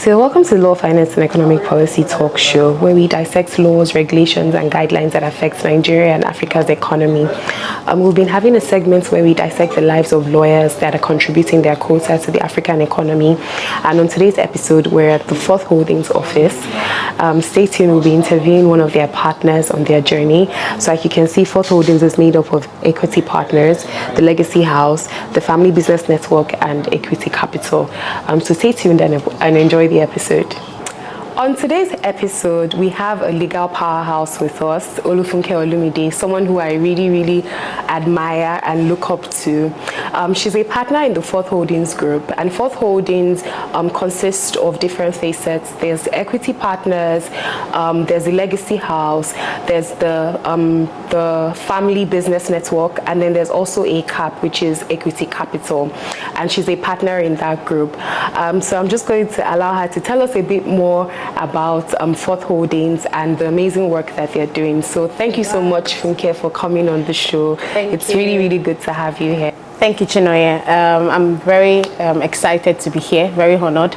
So welcome to the Law, Finance and Economic Policy Talk Show, where we dissect laws, regulations and guidelines that affect Nigeria and Africa's economy. We've been having a segment where we dissect the lives of lawyers that are contributing their quota to the African economy. And on today's episode, we're at the Fourth Holdings office. Stay tuned, we'll be interviewing one of their partners on their journey. So like you can see, Fourth Holdings is made up of Acuity Partners, the Legacy Haus, the Family Business Network and Acuity Capital. So stay tuned and enjoy the episode. On today's episode, we have a legal powerhouse with us, Olufunke Olumide, someone who I really admire and look up to. She's a partner in the Fourth Holdings Group, and Fourth Holdings consists of different facets. There's Acuity Partners, there's the Legacy Haus, there's the Family Business Network, and then there's also ACAP, which is Acuity Capital, and she's a partner in that group. So I'm just going to allow her to tell us a bit more about Fourth Holdings and the amazing work that they're doing. So thank you so much, Funke, for coming on the show. It's really good to have you here. Thank you, Chinoye. I'm very excited to be here, very honored.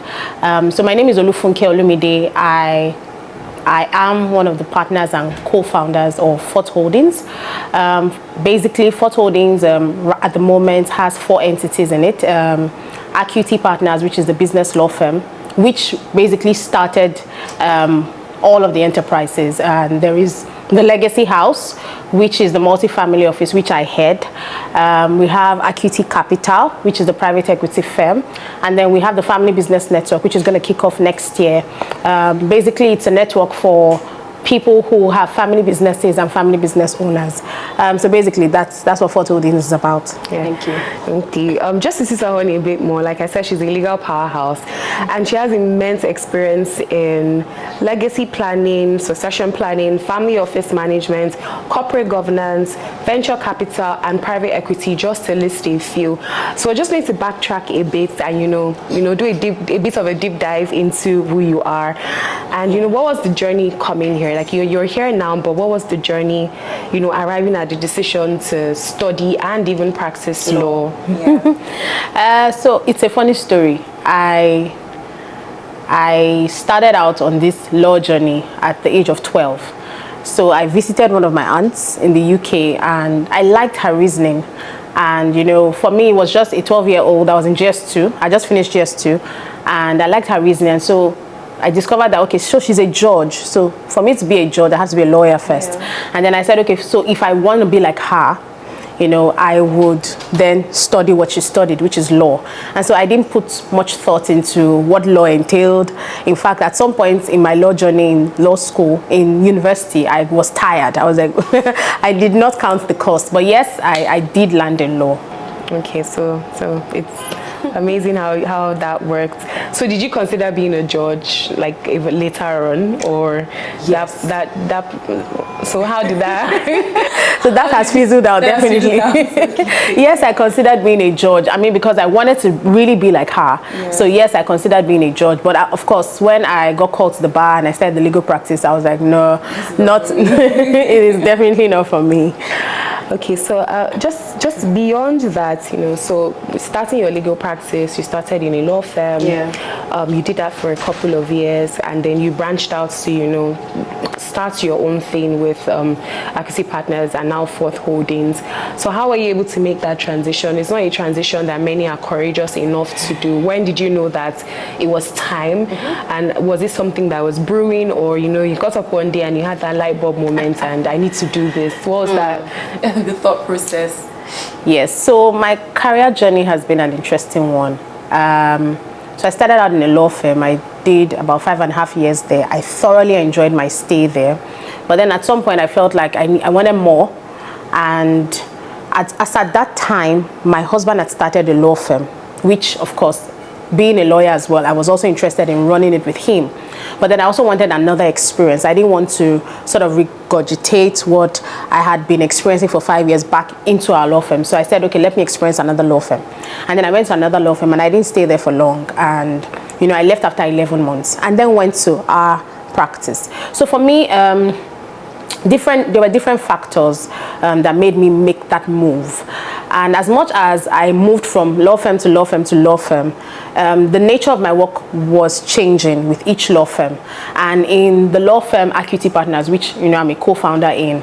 So my name is Olufunke Olumide. I am one of the partners and co-founders of Fourth Holdings. Basically, Fourth Holdings at the moment has 4 entities in it. Acuity Partners, which is the business law firm, which basically started all of the enterprises. And there is the Legacy Haus, which is the multifamily office, which I head. We have Acuity Capital, which is the private equity firm. And then we have the Family Business Network, which is going to kick off next year. Basically, it's a network for people who have family businesses and family business owners. So basically, that's what Fourth Holdings is about. Yeah. Thank you. Just to see someone a bit more, like I said, she's a legal powerhouse, and she has immense experience in legacy planning, succession planning, family office management, corporate governance, venture capital, and private equity, just to list a few. So I just need to backtrack a bit and do a bit of a deep dive into who you are, and what was the journey coming here? Like you're here now, but what was the journey, arriving at the decision to study and even practice law? Yeah. So it's a funny story. I started out on this law journey at the age of 12. So I visited one of my aunts in the UK, and I liked her reasoning. And for me, it was just a 12-year-old. I was in GS2. I just finished GS2, and I liked her reasoning. And so I discovered that, okay, so she's a judge. So for me to be a judge, I have to be a lawyer first. Yeah. And then I said, okay, so if I want to be like her, I would then study what she studied, which is law. And so I didn't put much thought into what law entailed. In fact, at some point in my law journey in law school, in university, I was tired. I was like, I did not count the cost. But yes, I did land in law. Okay, so it's amazing how that worked. So did you consider being a judge like later on, or yes. So how did that so that has fizzled out, definitely. Yes, I considered being a judge. I mean, because I wanted to really be like her. Yeah. So yes, I considered being a judge, but of course when I got called to the bar and I started the legal practice, I was like, no, not it is definitely not for me. Okay, so just beyond that, so starting your legal practice, you started in a law firm. Yeah. You did that for a couple of years, and then you branched out to, start your own thing with Acuity Partners and now Fourth Holdings. So how were you able to make that transition? It's not a transition that many are courageous enough to do. When did you know that it was time? Mm-hmm. And was it something that was brewing, or you got up one day and you had that light bulb moment and I need to do this? What was that? The thought process. Yes, so my career journey has been an interesting one. So I started out in a law firm. I did about 5.5 years there. I thoroughly enjoyed my stay there. But then at some point I felt like I wanted more. And at that time, my husband had started a law firm, which of course, being a lawyer as well, I was also interested in running it with him. But then I also wanted another experience. I didn't want to sort of regurgitate what I had been experiencing for 5 years back into our law firm. So I said, okay, let me experience another law firm. And then I went to another law firm, and I didn't stay there for long. And, I left after 11 months and then went to our practice. So for me, there were different factors that made me make that move. And as much as I moved from law firm to law firm to law firm, the nature of my work was changing with each law firm. And in the law firm Acuity Partners, which I'm a co-founder in,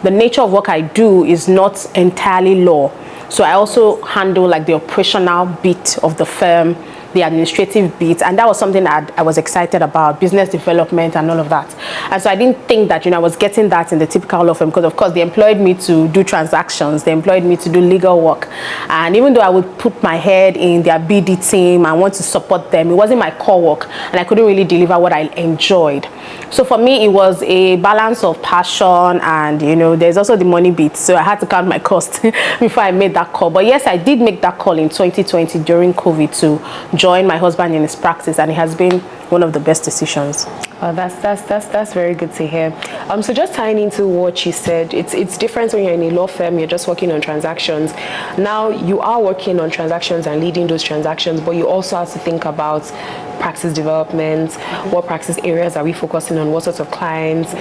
the nature of work I do is not entirely law. So I also handle like the operational bit of the firm, the administrative bit, and that was something that I was excited about, business development and all of that. And so I didn't think that I was getting that in the typical law firm, because of course they employed me to do transactions, they employed me to do legal work, and even though I would put my head in their BD team and want to support them, it wasn't my core work, and I couldn't really deliver what I enjoyed. So for me, it was a balance of passion, and there's also the money bit, so I had to count my cost before I made that call. But yes, I did make that call in 2020 during COVID to join my husband in his practice, and it has been one of the best decisions. Oh, that's very good to hear. So just tying into what you said, it's different when you're in a law firm, you're just working on transactions. Now you are working on transactions and leading those transactions, but you also have to think about practice development, what practice areas are we focusing on, what sorts of clients,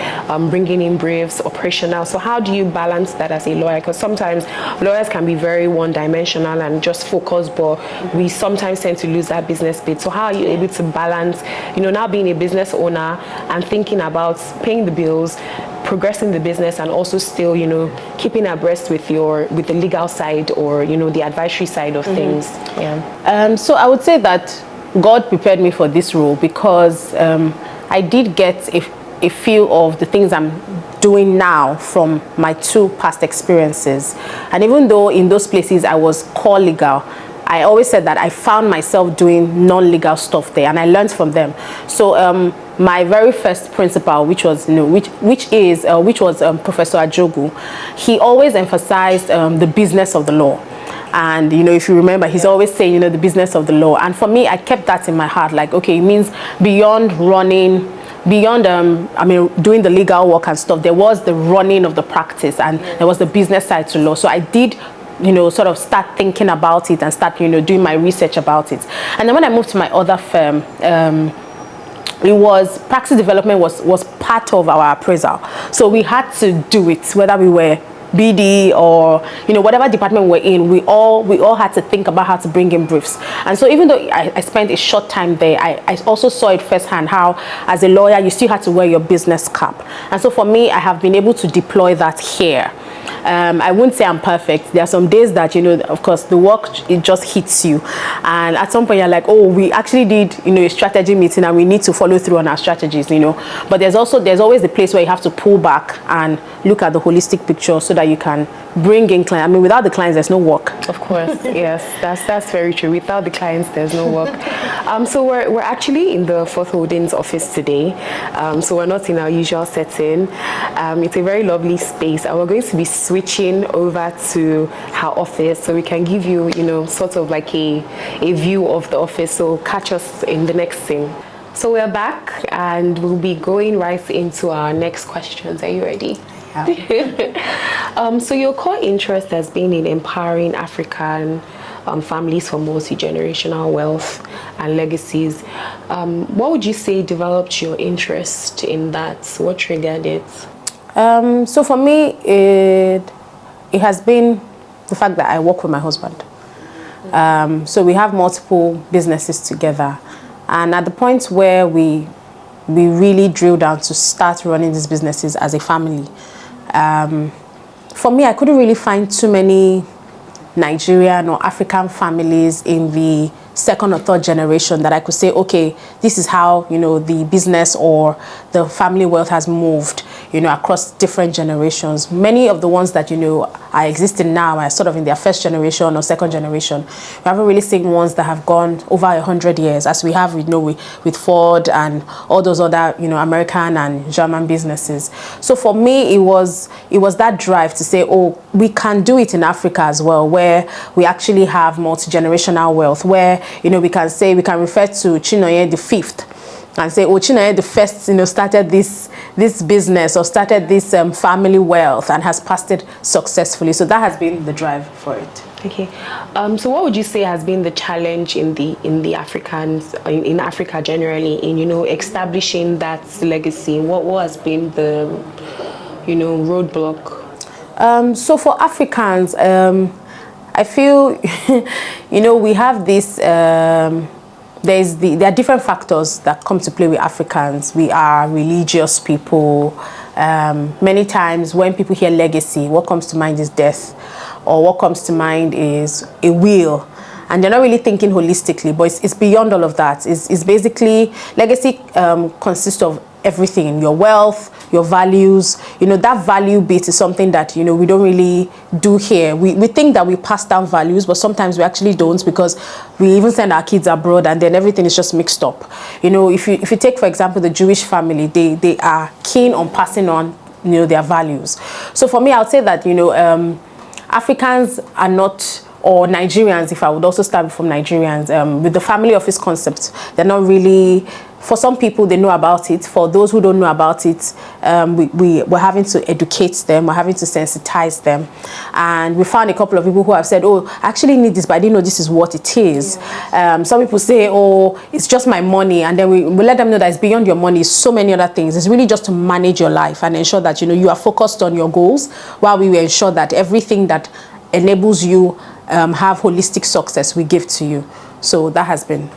bringing in briefs, operational. So how do you balance that as a lawyer? Because sometimes lawyers can be very one-dimensional and just focus, but we sometimes tend to lose that business bit. So how are you able to balance, now being a business owner and thinking about paying the bills, progressing the business, and also still, keeping abreast with the legal side or, the advisory side of things? Yeah. So I would say that God prepared me for this role, because I did get a feel of the things I'm doing now from my two past experiences. And even though in those places I was core legal, I always said that I found myself doing non-legal stuff there, and I learned from them. So my very first principal, which was Professor Ajogu, he always emphasized the business of the law. And if you remember, he's always saying the business of the law. And for me, I kept that in my heart. Like, okay, it means beyond running, beyond doing the legal work and stuff, there was the running of the practice, and there was the business side to law. So I did sort of start thinking about it and start doing my research about it. And then when I moved to my other firm, it was practice development was part of our appraisal. So we had to do it, whether we were BD or whatever department we're in, we all had to think about how to bring in briefs. And so even though I spent a short time there, I also saw it firsthand how, as a lawyer, you still had to wear your business cap. And so for me, I have been able to deploy that here. I wouldn't say I'm perfect. There are some days that, of course, the work, it just hits you. And at some point, you're like, oh, we actually did, a strategy meeting, and we need to follow through on our strategies, But there's always the place where you have to pull back and look at the holistic picture so that you can bring in clients. Without the clients, there's no work. Of course, yes, that's very true. Without the clients, there's no work. So we're actually in the Fourth Holdings office today. So we're not in our usual setting. It's a very lovely space, and we're going to be switching over to our office so we can give you, sort of like a view of the office. So catch us in the next scene. So we're back, and we'll be going right into our next questions. Are you ready? So your core interest has been in empowering African families for multi-generational wealth and legacies. What would you say developed your interest in that? What triggered it? So for me, it has been the fact that I work with my husband. So we have multiple businesses together, and at the point where we really drill down to start running these businesses as a family, for me, I couldn't really find too many Nigerian or African families in the second or third generation that I could say, okay, this is how, the business or the family wealth has moved, across different generations. Many of the ones that, are existing now are sort of in their first generation or second generation. We haven't really seen ones that have gone over 100 years, as we have, with Ford and all those other, American and German businesses. So for me, it was that drive to say, oh, we can do it in Africa as well, where we actually have multi-generational wealth, where we can refer to Chinonye the fifth and say, oh, Chinonye the first, started this business or started this family wealth and has passed it successfully. So that has been the drive for it. Okay. So what would you say has been the challenge in the Africans in Africa generally in establishing that legacy? What has been the roadblock? So for Africans, I feel, we have this, there are different factors that come to play with Africans. We are religious people. Many times when people hear legacy, what comes to mind is death, or what comes to mind is a will. And they're not really thinking holistically, but it's beyond all of that. It's basically, legacy consists of everything: your wealth, your values. That value bit is something that, we don't really do here. We think that we pass down values, but sometimes we actually don't, because we even send our kids abroad and then everything is just mixed up. If you take, for example, the Jewish family, they are keen on passing on, their values. So for me, I would say that, Africans are not, or Nigerians, if I would also start from Nigerians, with the family office concept, they're not really, for some people they know about it. For those who don't know about it, we're having to educate them, we're having to sensitize them. And we found a couple of people who have said, oh, I actually need this, but I didn't know this is what it is. Some people say, oh, it's just my money. And then we let them know that it's beyond your money, it's so many other things. It's really just to manage your life and ensure that, you are focused on your goals, while we will ensure that everything that enables you have holistic success we give to you. So that has been.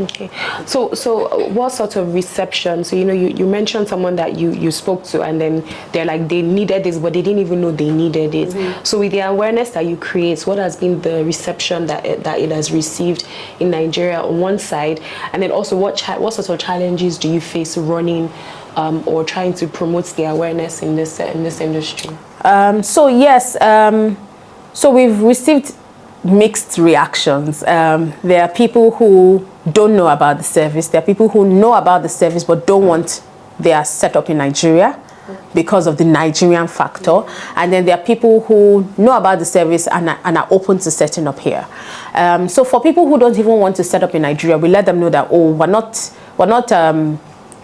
Okay. So what sort of reception? So you mentioned someone that you spoke to, and then they're like, they needed this, but they didn't even know they needed it. So with the awareness that you create, what has been the reception that it has received in Nigeria on one side, and then also what sort of challenges do you face running or trying to promote the awareness in this industry? So we've received mixed reactions. There are people who don't know about the service. There are people who know about the service but don't want their setup in Nigeria because of the Nigerian factor. And then there are people who know about the service and are open to setting up here. So for people who don't even want to set up in Nigeria, we let them know that, oh,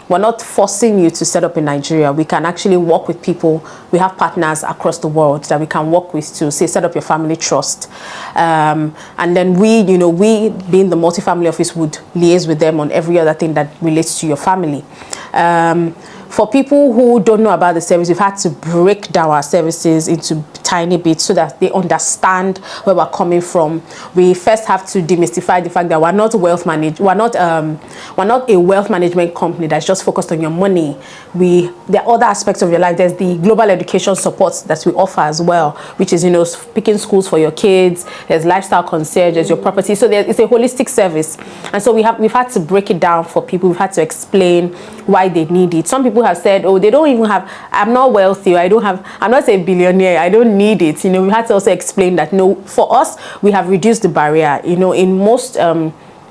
we're not forcing you to set up in Nigeria. We can actually work with people. We have partners across the world that we can work with to say, set up your family trust. And then we being the multifamily office, would liaise with them on every other thing that relates to your family. For people who don't know about the service, we've had to break down our services into tiny bits so that they understand where we're coming from. We first have to demystify the fact that we're not a wealth management company that's just focused on your money. There are other aspects of your life. There's the global education support that we offer as well, which is picking schools for your kids. There's lifestyle concierge, there's your property. So it's a holistic service, and so we've had to break it down for people. We've had to explain why they need it. Some people have said, oh, they don't even have, I'm not wealthy, I'm not a billionaire, I don't need it. We had to also explain that, no, for us, we have reduced the barrier. In most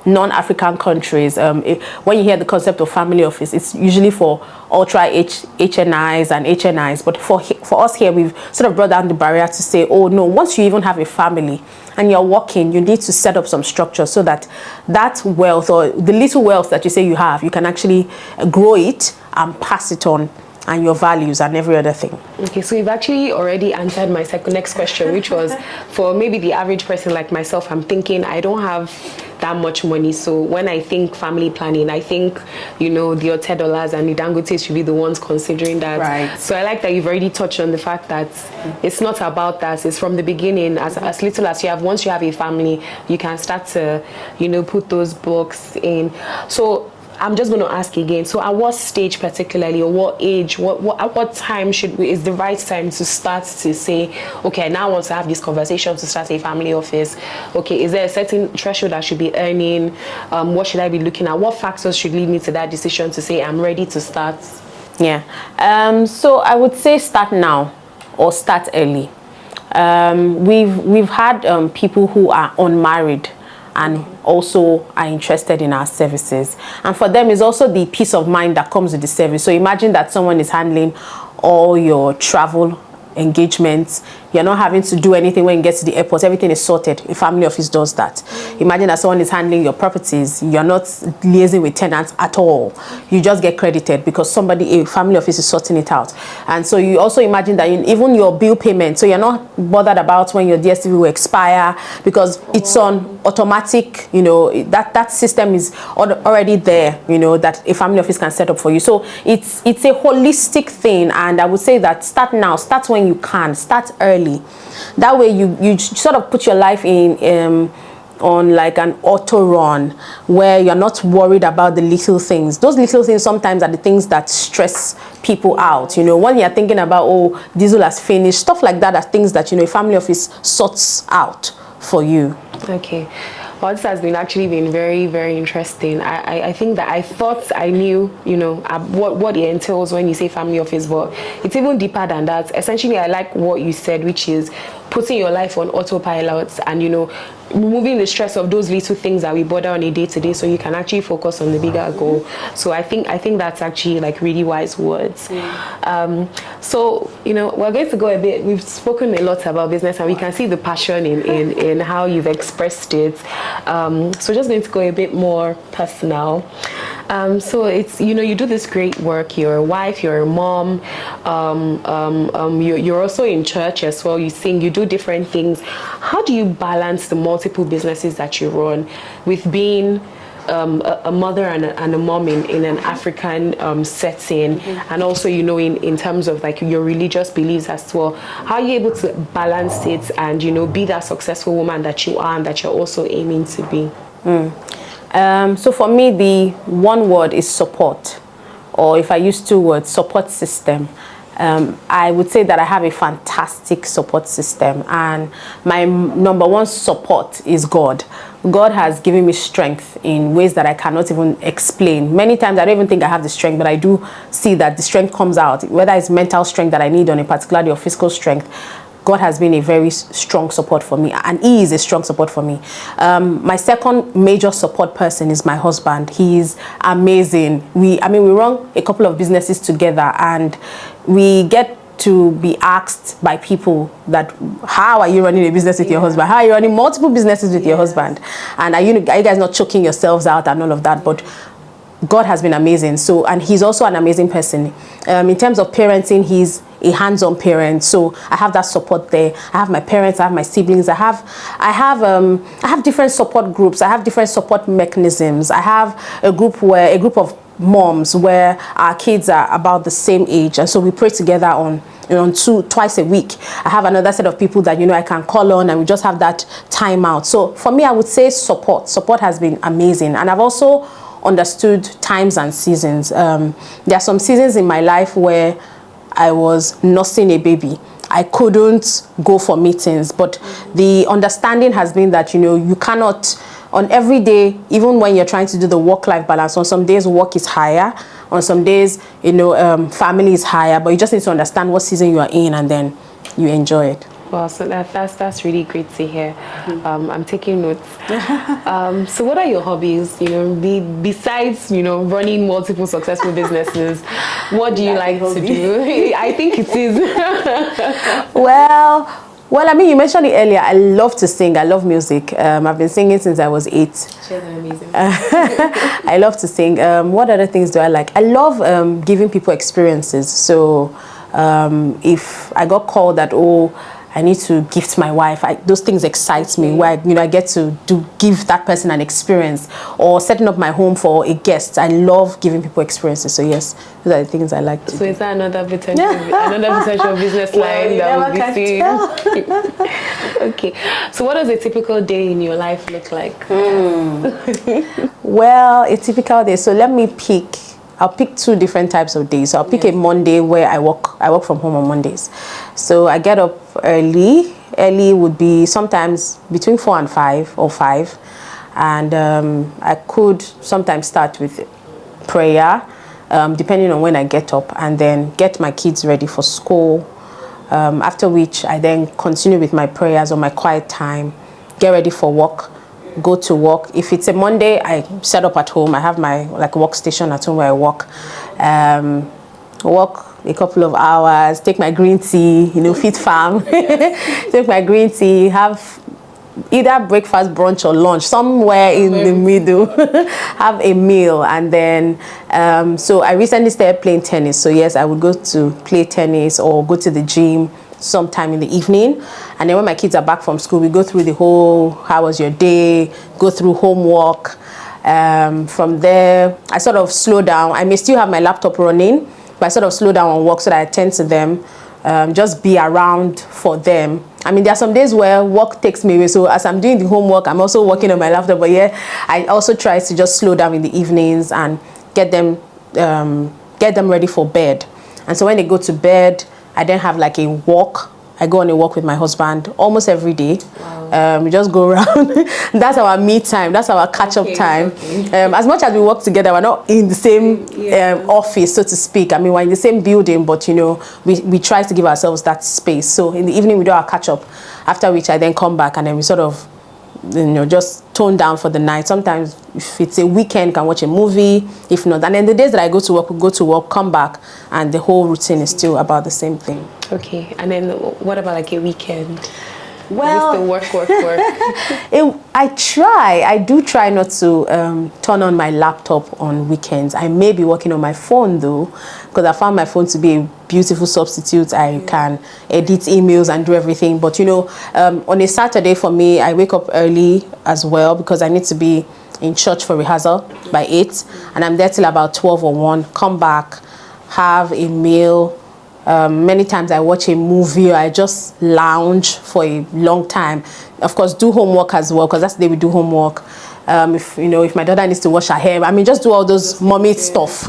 non-African countries, when you hear the concept of family office, it's usually for ultra HNIs and HNIs. But for us here, we've sort of brought down the barrier to say, oh no, once you even have a family and you're working, you need to set up some structure so that that wealth, or the little wealth that you say you have, you can actually grow it and pass it on, and your values and every other thing. Okay, so you've actually already answered my next question, which was, for maybe the average person like myself, I'm thinking I don't have that much money. So when I think family planning, I think, the $10 and the Dangotes should be the ones considering that. Right. So I like that you've already touched on the fact that it's not about that. It's from the beginning, as little as you have. Once you have a family, you can start to, put those books in. So I'm just going to ask again. So at what stage particularly, or what age, at what time is the right time to start to say, okay, now I want to have this conversation to start a family office? Okay, is there a certain threshold I should be earning? What should I be looking at? What factors should lead me to that decision to say I'm ready to start? Yeah. So I would say start now or start early. We've had people who are unmarried and also are interested in our services, and for them is also the peace of mind that comes with the service. So imagine that someone is handling all your travel engagements, You're not having to do anything when you get to the airport. Everything is sorted. A family office does that. Imagine that someone is handling your properties. You're not liaising with tenants at all. You just get credited because a family office is sorting it out. And so you also imagine that even your bill payment, so you're not bothered about when your DSTV will expire because it's on automatic, that system is already there, that a family office can set up for you. So it's a holistic thing, and I would say that start now, start when you can, start early. That way you sort of put your life in on like an auto run where you're not worried about the little things. Those little things sometimes are the things that stress people out. When you're thinking about, oh, diesel has finished, stuff like that are things that a family office sorts out for you. Okay. Well, this has actually been very, very interesting. I think that I thought I knew, what it entails when you say family office, but it's even deeper than that. Essentially, I like what you said, which is putting your life on autopilot and, removing the stress of those little things that we bother on a day-to-day, so you can actually focus on the bigger goal. So I think that's actually like really wise words. So we're going to go a bit, we've spoken a lot about business and we can see the passion in how you've expressed it. So just going to go a bit more personal. So it's, you do this great work, you're a wife, you're a mom, you're also in church as well, you sing, you do different things. How do you balance the multiple businesses that you run with being a mother and a mom in an African setting, and also in terms of like your religious beliefs as well? How are you able to balance it and be that successful woman that you are and that you're also aiming to be? So for me, the one word is support, or if I use two words, support system. I would say that I have a fantastic support system, and my number one support is God. God has given me strength in ways that I cannot even explain. Many times I don't even think I have the strength, but I do see that the strength comes out, whether it's mental strength that I need on a particular day or physical strength. God has been a very strong support for me, and he is a strong support for me. My second major support person is my husband. He's amazing. We run a couple of businesses together, and we get to be asked by people that, how are you running a business with your husband? How are you running multiple businesses with your husband? And are you guys not choking yourselves out and all of that? But God has been amazing. So, and he's also an amazing person. In terms of parenting, he's a hands-on parent. So I have that support there. I have my parents, I have my siblings, I have different support groups. I have different support mechanisms. I have a group of moms where our kids are about the same age, and so we pray together on twice a week. I have another set of people that I can call on, and we just have that time out. So for me, I would say support has been amazing. And I've also understood times and seasons. There are some seasons in my life where I was nursing a baby. I couldn't go for meetings, but the understanding has been that you cannot, on every day, even when you're trying to do the work-life balance, on some days work is higher, on some days family is higher, but you just need to understand what season you are in, and then you enjoy it. Well, so that's really great to hear. I'm taking notes. So what are your hobbies? Besides running multiple successful businesses, what do you like to do? I think it is. Well, you mentioned it earlier. I love to sing. I love music. I've been singing since I was 8. She's amazing. I love to sing. What other things do I like? I love giving people experiences. So if I got called that, I need to gift my wife, those things excite me, where I get to give that person an experience, or setting up my home for a guest. I love giving people experiences. So yes, those are the things I like to do. So is that another potential business line that we'll be seeing? Okay. So what does a typical day in your life look like? Well, a typical day. So let me pick. I'll pick 2 different types of days. So I'll pick a Monday where I work from home on Mondays. So I get up early. Early would be sometimes between 4 and 5 or 5. And I could sometimes start with prayer, depending on when I get up, and then get my kids ready for school. After which I then continue with my prayers or my quiet time, get ready for work, go to work. If it's a Monday, I set up at home. I have my workstation at home where I work. walk a couple of hours, take my green tea, Fit Farm, take my green tea, have either breakfast, brunch, or lunch, somewhere in the middle, have a meal, and then, so I recently started playing tennis. So yes, I would go to play tennis or go to the gym sometime in the evening. And then when my kids are back from school, we go through the whole, how was your day, go through homework. From there, I sort of slow down. I may still have my laptop running, but I sort of slow down on work so that I attend to them, just be around for them. I mean, there are some days where work takes me away. So as I'm doing the homework, I'm also working on my laptop. But yeah, I also try to just slow down in the evenings and get them ready for bed. And so when they go to bed, I then have like a walk. I go on a walk with my husband almost every day. Wow. We just go around. That's our me time. That's our catch-up time. Okay. As much as we work together, we're not in the same office, so to speak. I mean, we're in the same building, but we try to give ourselves that space. So in the evening, we do our catch-up, after which I then come back and then we sort of just tone down for the night. Sometimes if it's a weekend, you can watch a movie. If not, and then the days that I go to work, we go to work, come back, and the whole routine is still about the same thing. Okay, and then what about like a weekend? Well, the work. I do try not to turn on my laptop on weekends. I may be working on my phone though, because I found my phone to be a beautiful substitute. I can edit emails and do everything. But on a Saturday for me, I wake up early as well because I need to be in church for rehearsal by 8, and I'm there till about 12 or 1. Come back, have a meal. Many times I watch a movie or I just lounge for a long time. Of course, do homework as well, because that's the day we do homework. If my daughter needs to wash her hair, I mean, just do all those mommy stuff.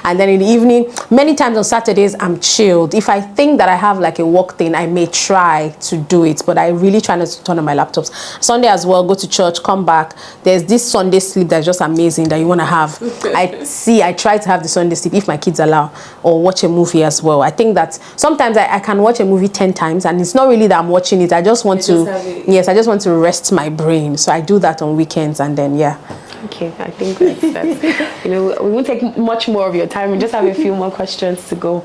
And then in the evening, many times on Saturdays, I'm chilled. If I think that I have like a work thing, I may try to do it, but I really try not to turn on my laptops. Sunday as well, go to church, come back. There's this Sunday sleep that's just amazing that you want to have. I try to have the Sunday sleep if my kids allow, or watch a movie as well. I think that sometimes I can watch a movie 10 times and it's not really that I'm watching it. I just want to rest my brain. So I do that on weekends. And then okay, I think that's we won't take much more of your time. We just have a few more questions to go.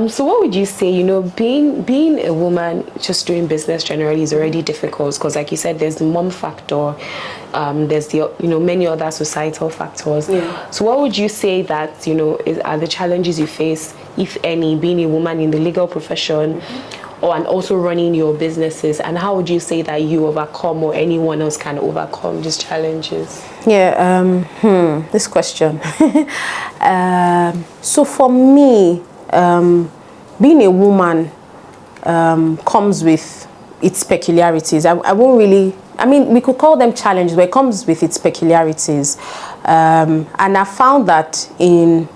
So what would you say, being a woman just doing business generally is already difficult, because like you said, there's the mom factor, there's the many other societal factors. So what would you say that are the challenges you face, if any, being a woman in the legal profession, and also running your businesses, and how would you say that you overcome, or anyone else can overcome, these challenges? This question. So for me, being a woman comes with its peculiarities. I won't really, we could call them challenges, but it comes with its peculiarities. And I found that in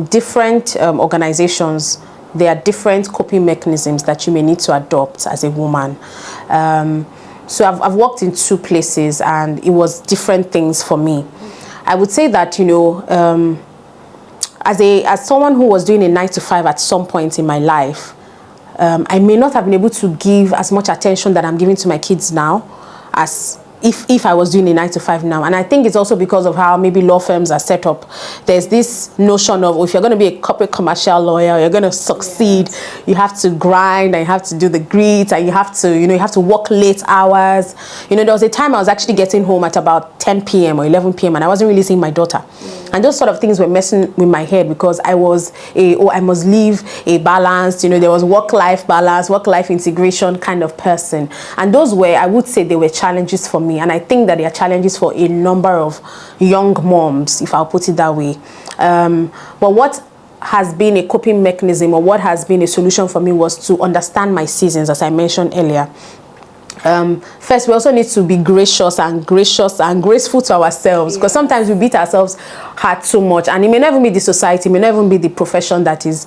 different organizations, there are different coping mechanisms that you may need to adopt as a woman. So I've worked in 2 places and it was different things for me. I would say that, as someone who was doing a 9-to-5 at some point in my life, I may not have been able to give as much attention that I'm giving to my kids now as if I was doing a 9-to-5 now. And I think it's also because of how maybe law firms are set up. There's this notion of, if you're going to be a corporate commercial lawyer, you're going to succeed, you have to grind, and you have to do the grit, and you have to work late hours. There was a time I was actually getting home at about 10 p.m. or 11 p.m. and I wasn't really seeing my daughter. And those sort of things were messing with my head, because I must live a balance, there was work-life balance, work-life integration kind of person. And those were, I would say, they were challenges for me. And I think that they are challenges for a number of young moms, if I'll put it that way. But what has been a coping mechanism, or what has been a solution for me, was to understand my seasons, as I mentioned earlier. First, we also need to be gracious and graceful to ourselves, because sometimes we beat ourselves hard too much, and it may never be the society, it may never be the profession that is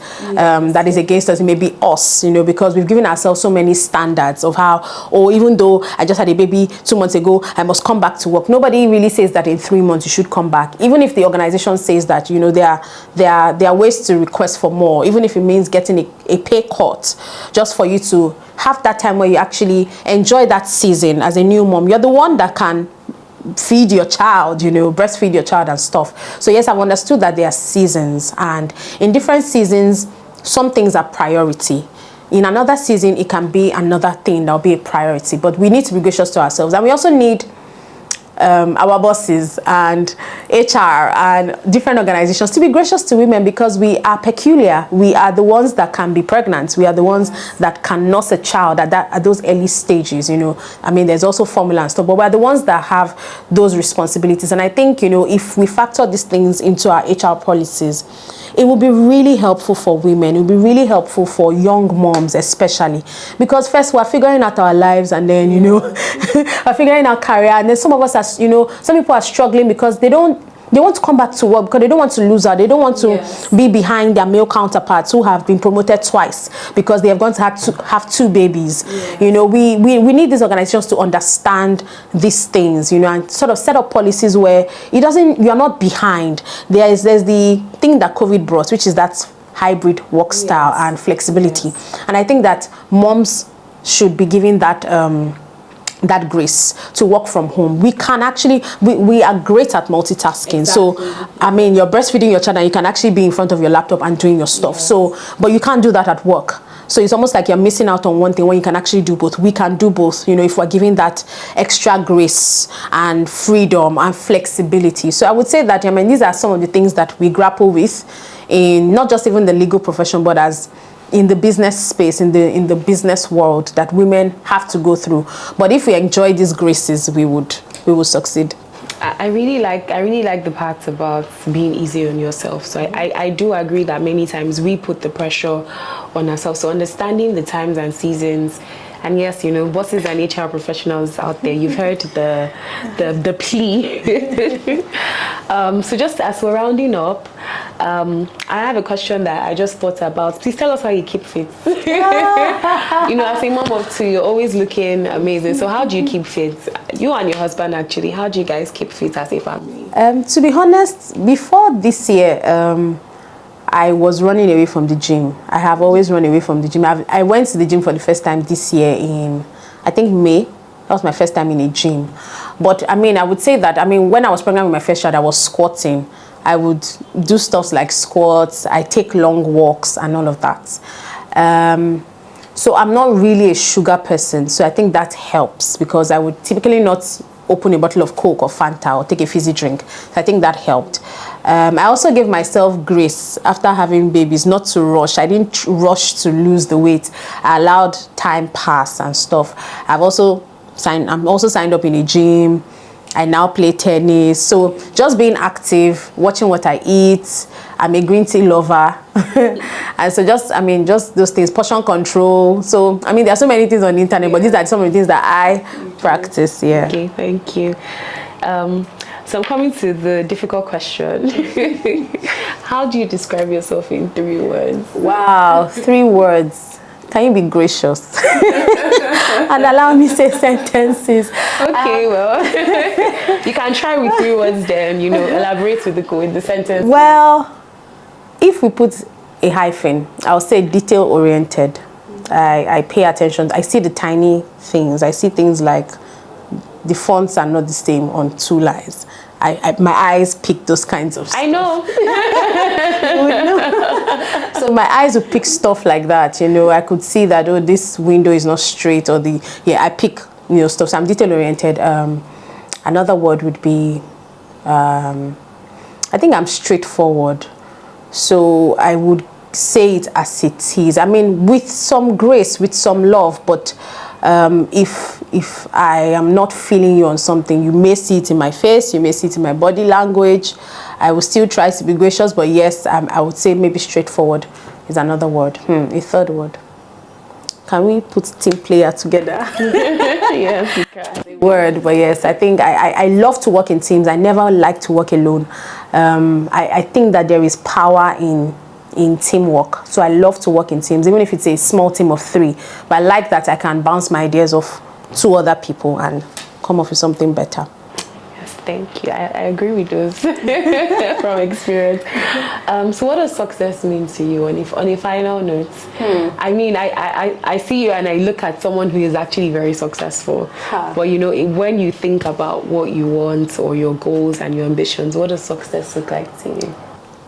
against us. It may be us, because we've given ourselves so many standards of how, or even though I just had a baby 2 months ago, I must come back to work. Nobody really says that in 3 months you should come back. Even if the organization says that, there are ways to request for more, even if it means getting a pay cut, just for you to have that time where you actually enjoy that season as a new mom. You're the one that can feed your child, you know, breastfeed your child and stuff. So yes, I've understood that there are seasons, and in different seasons, some things are priority. In another season, it can be another thing that will be a priority, but we need to be gracious to ourselves, and we also need our bosses and HR and different organizations to be gracious to women, because we are peculiar. We are the ones that can be pregnant. We are the ones that can nurse a child at those early stages, you know. I mean, there's also formula and stuff, but we're the ones that have those responsibilities. And I think, you know, if we factor these things into our HR policies, it will be really helpful for women. It will be really helpful for young moms, especially, because first we're figuring out our lives, and then, you know, we're figuring out career, and then some of us are, you know, some people are struggling because they want to come back to work because they don't want to lose out. They don't want to be behind their male counterparts who have been promoted twice because they have gone to have two babies. You know, we need these organizations to understand these things, you know, and sort of set up policies where you're not behind. There's the thing that COVID brought, which is that hybrid work style and flexibility. And I think that moms should be given that that grace to work from home. We can actually, we are great at multitasking. Exactly. So, I mean, you're breastfeeding your child and you can actually be in front of your laptop and doing your stuff. Yes. So, but you can't do that at work. So it's almost like you're missing out on one thing when you can actually do both. We can do both, you know, if we're giving that extra grace and freedom and flexibility. So I would say that, I mean, these are some of the things that we grapple with in not just even the legal profession, but as in the business space, in the business world, that women have to go through. But if we enjoy these graces, we will succeed. I really like the part about being easy on yourself. So I do agree that many times we put the pressure on ourselves. So understanding the times and seasons. And yes, you know, bosses and HR professionals out there, you've heard the plea. So just as we're rounding up, I have a question that I just thought about. Please tell us how you keep fit. You know, as a mom of two, you're always looking amazing. So how do you keep fit? You and your husband, actually, how do you guys keep fit as a family? To be honest, before this year, I was running away from the gym. I have always run away from the gym. I went to the gym for the first time this year in, I think, May. That was my first time in a gym. But I mean, I would say that, I mean, when I was pregnant with my first child, I was squatting. I would do stuff like squats. I take long walks and all of that. So I'm not really a sugar person. So I think that helps, because I would typically not open a bottle of Coke or Fanta or take a fizzy drink. So I think that helped. I also gave myself grace after having babies, not to rush. I didn't rush to lose the weight. I allowed time pass and stuff. I'm also signed up in a gym. I now play tennis. So just being active, watching what I eat. I'm a green tea lover. And so just those things, portion control. So, I mean, there are so many things on the internet, but these are some of the things that I practice. Yeah. Okay, thank you. So I'm coming to the difficult question. How do you describe yourself in 3 words? Wow, 3 words. Can you be gracious? And allow me to say sentences. Okay, well, you can try with 3 words then, you know, elaborate with the sentence. Well, if we put a hyphen, I'll say detail-oriented. I pay attention. I see the tiny things. I see things like the fonts are not the same on 2 lines. My eyes pick those kinds of stuff. I know. So my eyes would pick stuff like that, you know. I could see that, oh, this window is not straight, or I pick, you know, stuff. So I'm detail oriented. Another word would be, I think I'm straightforward. So I would say it as it is. I mean, with some grace, with some love, but if I am not feeling you on something, you may see it in my face, you may see it in my body language. I will still try to be gracious, but yes, I would say maybe straightforward is another word. A third word. Can we put team player together? Yes, you can. Word, but yes, I think I love to work in teams. I never like to work alone. I think that there is power in teamwork. So I love to work in teams, even if it's a small team of 3. But I like that I can bounce my ideas off 2 other people and come up with something better. Yes, thank you. I agree with those from experience. So what does success mean to you on a final note? I mean, I see you and I look at someone who is actually very successful. But you know, when you think about what you want or your goals and your ambitions, what does success look like to you?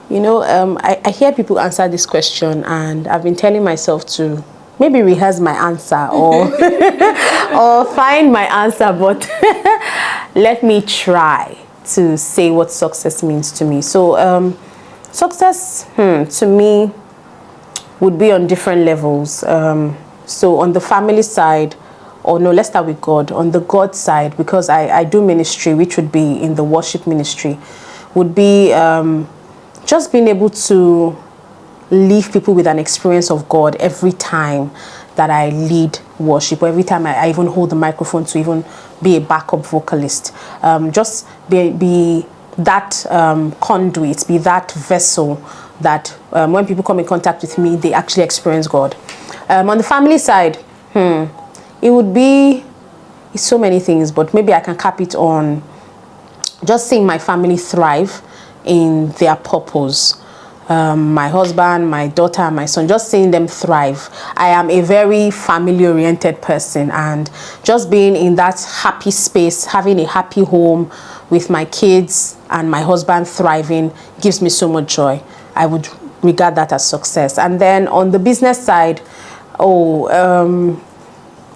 You know, I hear people answer this question, and I've been telling myself to maybe rehearse my answer or or find my answer, but let me try to say what success means to me. So success to me would be on different levels. So on the family side, or no, let's start with God. On the God side, because I do ministry, which would be in the worship ministry, would be just being able to leave people with an experience of God every time that I lead worship, or every time I even hold the microphone to even be a backup vocalist. Just be that conduit, be that vessel that when people come in contact with me, they actually experience God. On the family side, it would be so many things, but maybe I can cap it on just seeing my family thrive in their purpose. My husband, my daughter, and my son, just seeing them thrive. I am a very family-oriented person, and just being in that happy space, having a happy home with my kids and my husband thriving gives me so much joy. I would regard that as success. And then on the business side,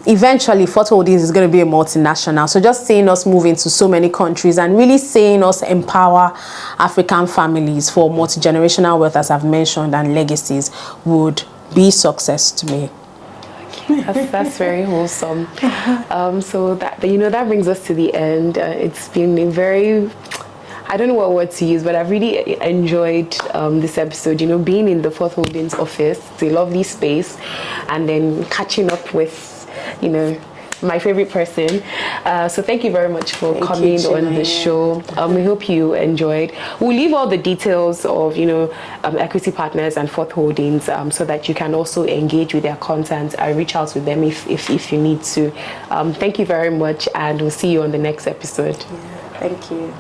eventually Fort Holdings is going to be a multinational. So just seeing us move into so many countries and really seeing us empower African families for multi-generational wealth, as I've mentioned, and legacies would be success to me. That's very wholesome. So that that brings us to the end. It's been a very, I don't know what word to use, but I've really enjoyed this episode. You know, being in the Fort Holdings office, it's a lovely space, and then catching up with, you know, my favorite person. So thank you very much for coming on the show. We hope you enjoyed. We'll leave all the details of, you know, Acuity Partners and Fort Holdings so that you can also engage with their content and reach out with them if you need to. Thank you very much, and we'll see you on the next episode. Yeah, thank you.